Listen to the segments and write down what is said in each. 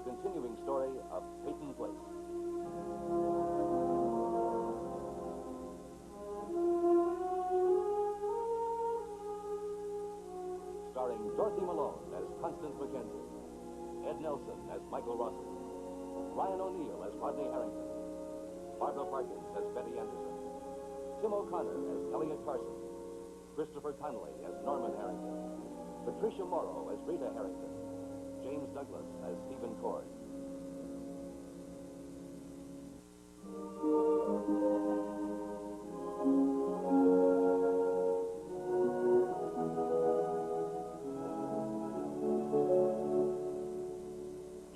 continuing story of Peyton Place. Starring Dorothy Malone as Constance Mackenzie, Ed Nelson as Michael Rossi, Ryan O'Neill as Rodney Harrington, Barbara Parkins as Betty Anderson, Tim O'Connor as Elliot Carson, Christopher Connolly as Norman Harrington, Patricia Morrow as Rita Harrington, James Douglas as Stephen Cord.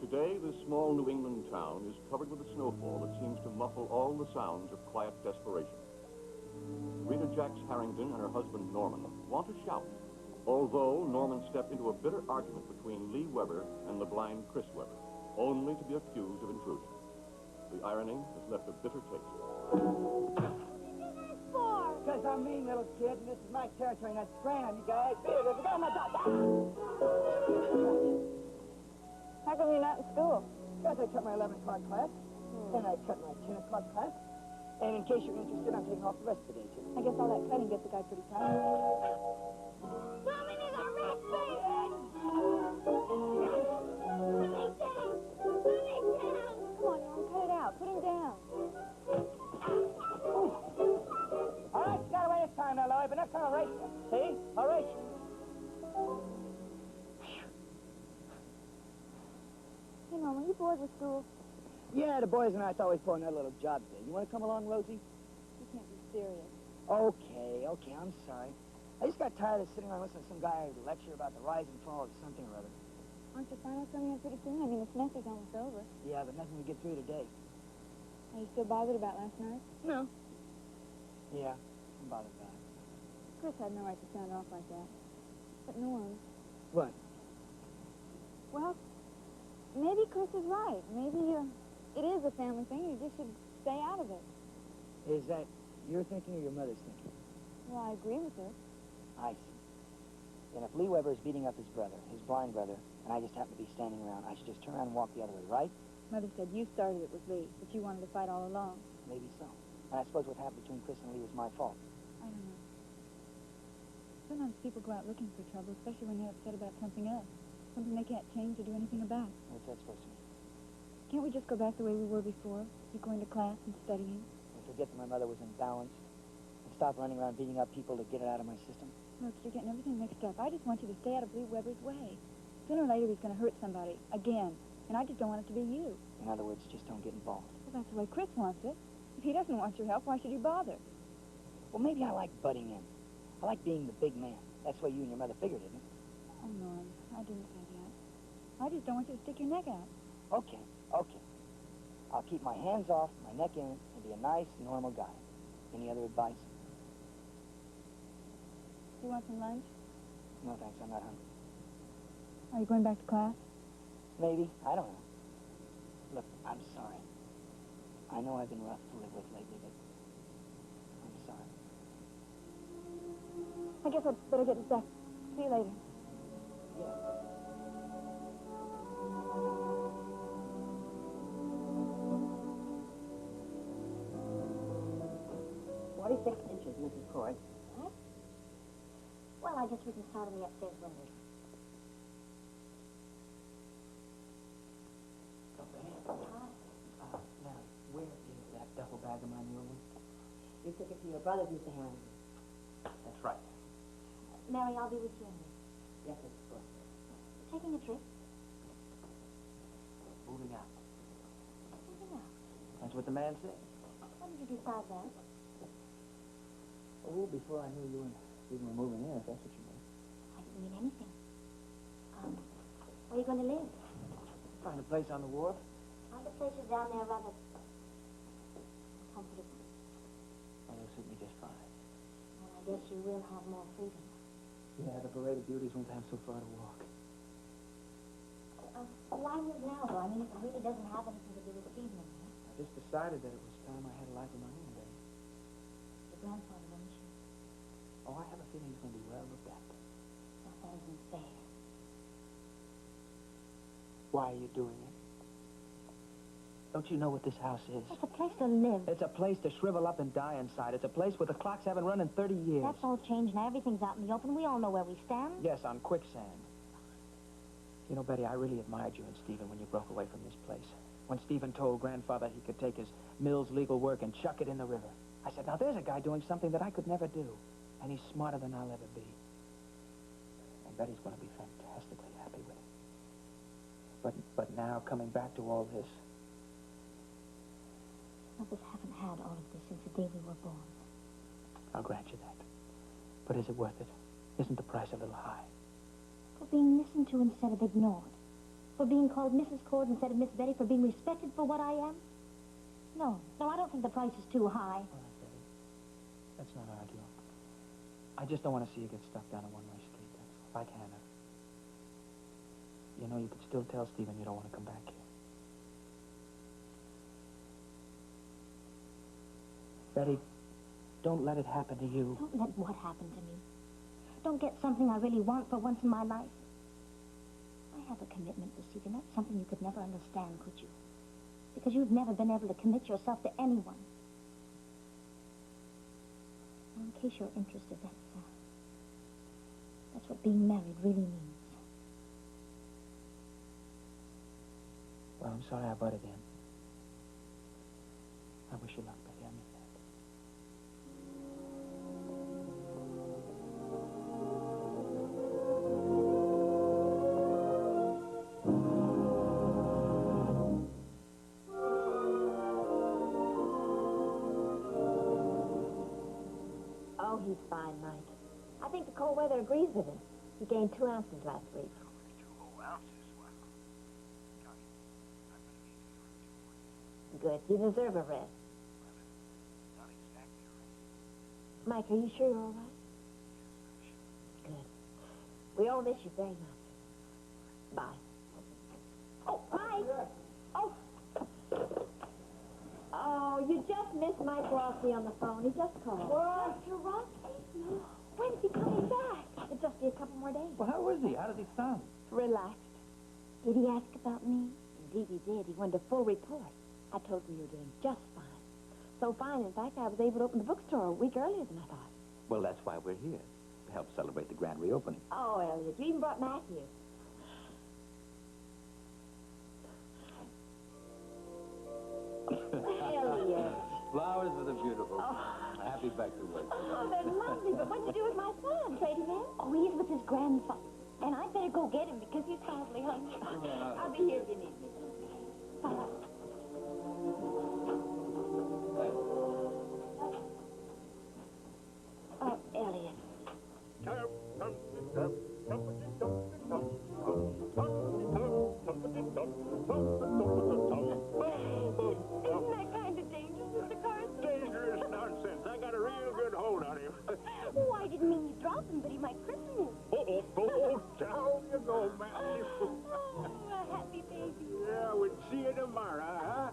Today, this small New England town is covered with a snowfall that seems to muffle all the sounds of quiet desperation. Rita Jacks Harrington and her husband Norman want to shout, although Norman stepped into a bitter argument between Lee Weber and the blind Chris Weber, only to be accused of intrusion. The irony has left a bitter taste. Because I'm mean, little kid, and this is my territory, not spraying on you guys. Here, there's a guy on my dog. How come you're not in school? Because I cut my 11 o'clock class, and I cut my 10 o'clock class, and in case you're interested, I'm taking off the rest of the day, too. I guess all that cutting gets the guy pretty tired. Somebody's arrested! Put it down! Put it down! Come on, Norm, cut it out. Put him down. All right, you got away this time now, Lloyd, but next time I'll race you. See? I'll race you. Hey, Norm, are you bored with school? Yeah, the boys and I thought we'd pull another little job today. You want to come along, Rosie? You can't be serious. Okay, I'm sorry. I just got tired of sitting around listening to some guy lecture about the rise and fall of something or other. Aren't your finals coming in pretty soon? I mean, the semester's almost over. Yeah, but nothing to get through today. Are you still bothered about last night? No. Yeah, I'm bothered about it. Chris had no right to sound off like that. But Norm... What? Well, maybe Chris is right. Maybe it is a family thing. You just should stay out of it. Is that your thinking or your mother's thinking? Well, I agree with her. I see. Then if Lee Weber is beating up his brother, his blind brother, and I just happen to be standing around, I should just turn around and walk the other way, right? Mother said you started it with Lee, but you wanted to fight all along. Maybe so. And I suppose what happened between Chris and Lee was my fault. I don't know. Sometimes people go out looking for trouble, especially when they're upset about something else. Something they can't change or do anything about. What's that supposed to mean? Can't we just go back the way we were before? You going to class and studying? And forget that my mother was imbalanced? And stop running around beating up people to get it out of my system? Look, you're getting everything mixed up. I just want you to stay out of Lee Weber's way. Sooner or later, he's going to hurt somebody. Again. And I just don't want it to be you. In other words, just don't get involved. Well, that's the way Chris wants it. If he doesn't want your help, why should you bother? Well, maybe I like butting in. I like being the big man. That's the way you and your mother figured, isn't it? Oh, Norm, I didn't say that. I just don't want you to stick your neck out. Okay. I'll keep my hands off, my neck in, and be a nice, normal guy. Any other advice? You want some lunch? No, thanks. I'm not hungry. Are you going back to class? Maybe. I don't know. Look, I'm sorry. I know I've been rough to live with lately, but I'm sorry. I guess I'd better get this back. See you later. Yeah. 46 inches, Mrs. Cord. What? Well, I just written out of the upstairs window. Now, where is that duffel bag of mine you were with? You took it to your brother's, Mr. Harrington. That's right. Mary, I'll be with you in a minute. Yes, Mrs. Cord. Taking a trip? Moving out. Moving out. That's what the man said. When did you decide that? Oh, before I knew you and Stephen were moving in, if that's what you mean. I didn't mean anything. Where are you going to live? Find a place on the wharf. Aren't the places down there rather comfortable? Oh, they'll suit me just fine. Well, I guess you will have more freedom. Yeah, the parade of beauties won't have so far to walk. Why move now, though? I mean, it really doesn't have anything to do with Stephen and me. I just decided that it was time I had a life of my own, Betty. Your grandfather won't you? Oh, I have a feeling he's going to be well looked after. That isn't fair. Why are you doing it? Don't you know what this house is? It's a place to live. It's a place to shrivel up and die inside. It's a place where the clocks haven't run in 30 years. That's all changed now. Everything's out in the open. We all know where we stand. Yes, on quicksand. You know, Betty, I really admired you and Stephen when you broke away from this place. When Stephen told Grandfather he could take his mill's legal work and chuck it in the river. I said, now there's a guy doing something that I could never do. And he's smarter than I'll ever be. And Betty's going to be fantastically happy with it. But now, coming back to all this... Some of us haven't had all of this since the day we were born. I'll grant you that. But is it worth it? Isn't the price a little high? For being listened to instead of ignored. For being called Mrs. Cord instead of Miss Betty. For being respected for what I am. No, I don't think the price is too high. All right, Betty. Let's not argue. I just don't want to see you get stuck down a one-way street. That's all. If I can. You know, you could still tell Stephen you don't want to come back here. Betty, don't let it happen to you. Don't let what happen to me. Don't get something I really want for once in my life. I have a commitment to Stephen. That's something you could never understand, could you? Because you've never been able to commit yourself to anyone. Well, in case you're interested, that's what being married really means. Well, I'm sorry I butted in. I wish you luck, Betty. I mean that. Oh, he's fine, Mike. I think the cold weather agrees with him. He gained 2 ounces last week. 2 whole ounces? Wow. Good. You deserve a rest. Not exactly right. Mike, are you sure you're all right? Good. We all miss you very much. Bye. Oh, Mike! Oh! Oh, you just missed Mike Rossi on the phone. He just called. What? Mr. Rossi? No. When's he coming back? It'll just be a couple more days. Well, how is he? How does he sound? Relaxed. Did he ask about me? Indeed he did. He wanted a full report. I told him you were doing just fine. So fine, in fact, I was able to open the bookstore a week earlier than I thought. Well, that's why we're here, to help celebrate the grand reopening. Oh, Elliot, you even brought Matthew. Elliot. Flowers are the beautiful. Happy back to work. Oh, they're lovely, but what'd you do with my son? Trade him in? Oh, he's with his grandfather. And I'd better go get him because he's probably hungry. I'll be here if you need me. Oh, Elliot. Isn't that kind of dangerous, Mr. Carson? Dangerous nonsense. I got a real good hold on him. Oh, I didn't mean you drop him, but he might christen you. Down you go, Matthew. Oh, a happy baby. Yeah, we'll see you tomorrow, huh?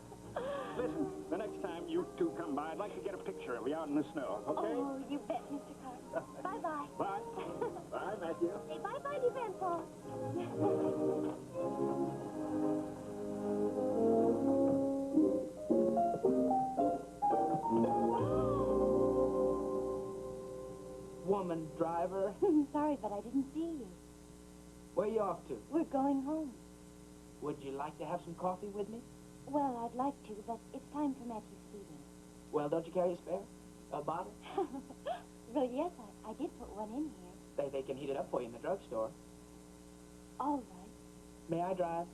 Listen, the next time you two come by, I'd like to get a picture of you out in the snow, okay? Oh, you bet, Mr. Carson. Bye-bye. Bye. Bye, Matthew. Say bye-bye to Grandpa. Woman driver. Sorry, but I didn't see you. Where you off to? We're going home. Would you like to have some coffee with me? Well, I'd like to, but it's time for Matthew's feeding. Well, don't you carry a spare? A bottle? Well, yes, I did put one in here. They can heat it up for you in the drugstore. All right. May I drive?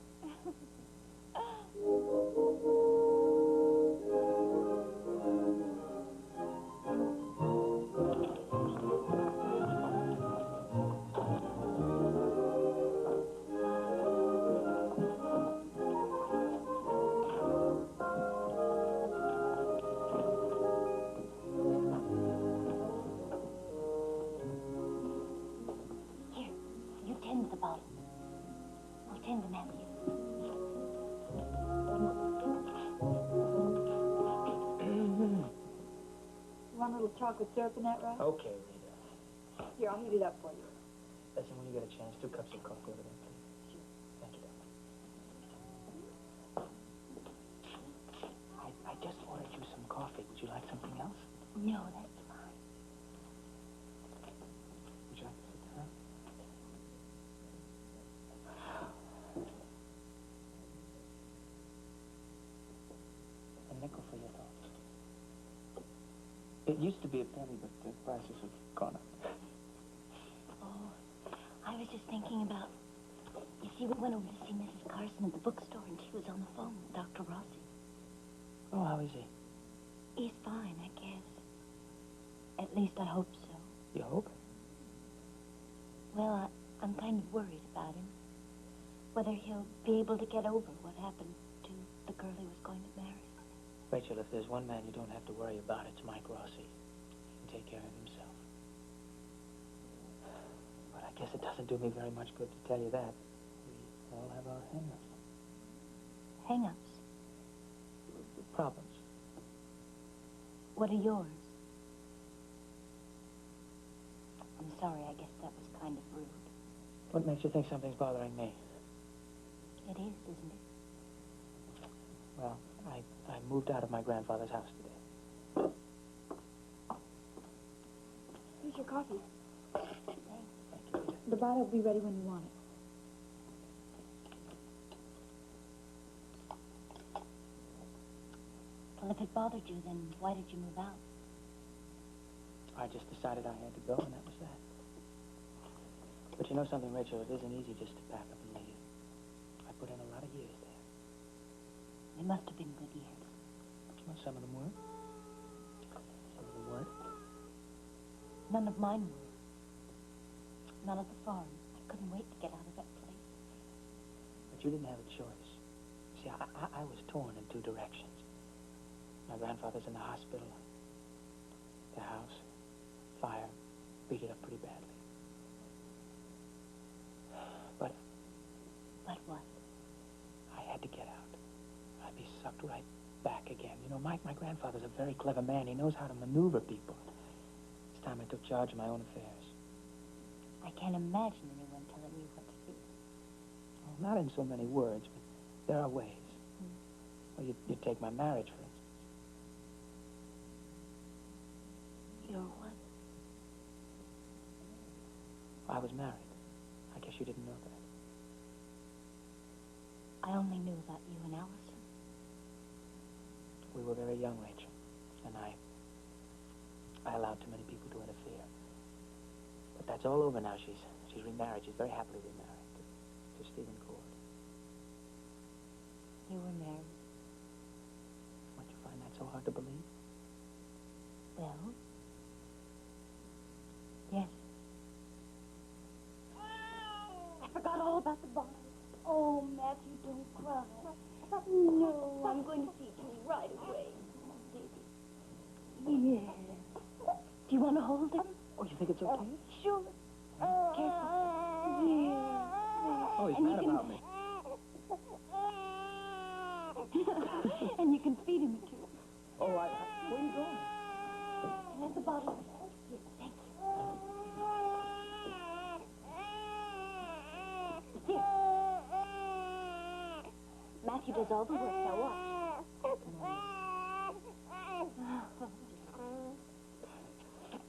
Here, you tend to the bottle. I'll tend to Matthew. You want a little chocolate syrup in that, right? Okay, Rita. Here, I'll heat it up for you. Listen, when you get a chance, 2 cups of coffee over there, please. Thank you, darling. you like something else? No, that's fine. Would you like to sit down? A nickel for your thoughts. It used to be a penny, but the prices have gone up. Oh, I was just thinking about... You see, we went over to see Mrs. Carson at the bookstore, and she was on the phone with Dr. Rossi. Oh, how is he? He's fine, I guess. At least I hope so. You hope? Well, I'm kind of worried about him. Whether he'll be able to get over what happened to the girl he was going to marry. Rachel, if there's one man you don't have to worry about, it's Mike Rossi. He can take care of himself. But I guess it doesn't do me very much good to tell you that. We all have our hang-ups. Hang-ups? Problems. What are yours? I'm sorry, I guess that was kind of rude. What makes you think something's bothering me? It is, isn't it? Well, I moved out of my grandfather's house today. Here's your coffee. Thank you, Rita. The bottle will be ready when you want it. Well, if it bothered you, then why did you move out? I just decided I had to go, and that was that. But you know something, Rachel? It isn't easy just to pack up and leave. I put in a lot of years there. They must have been good years. Well, some of them were. Some of them weren't. None of mine were. None at the farm. I couldn't wait to get out of that place. But you didn't have a choice. See, I was torn in two directions. My grandfather's in the hospital. The house, fire, beat it up pretty badly. But what? I had to get out. I'd be sucked right back again. You know, my grandfather's a very clever man. He knows how to maneuver people. This time I took charge of my own affairs. I can't imagine anyone telling you what to do. Well, not in so many words, but there are ways. Well, you take my marriage, for instance. You're what? I was married. I guess you didn't know that. I only knew about you and Allison. We were very young, Rachel, and I allowed too many people to interfere. But that's all over now. She's remarried. She's very happily remarried to Stephen Cord. You were married? Don't you find that so hard to believe? Well, yes. I forgot all about the bottle. Oh, Matthew, don't cry. No, I'm going to feed you right away, baby. Yeah. Do you want to hold him? Oh, you think it's okay? Sure. Careful. Yeah. Oh, he's And mad about me. And you can feed him, too. Oh, where are you going? There's the bottle. Here, thank you. Here. Matthew does all the work. Now watch.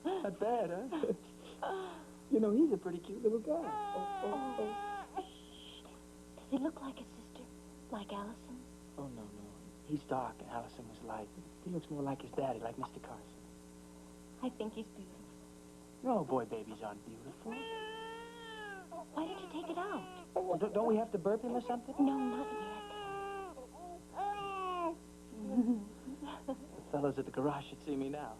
Not bad, huh? You know, he's a pretty cute little guy. Does he look like his sister? Like Allison? Oh, no. He's dark, and Allison was light. He looks more like his daddy, like Mr. Carson. I think he's beautiful. No, boy babies aren't beautiful. Why did you take it out? Well, don't we have to burp him or something? No, not yet. The fellows at the garage should see me now.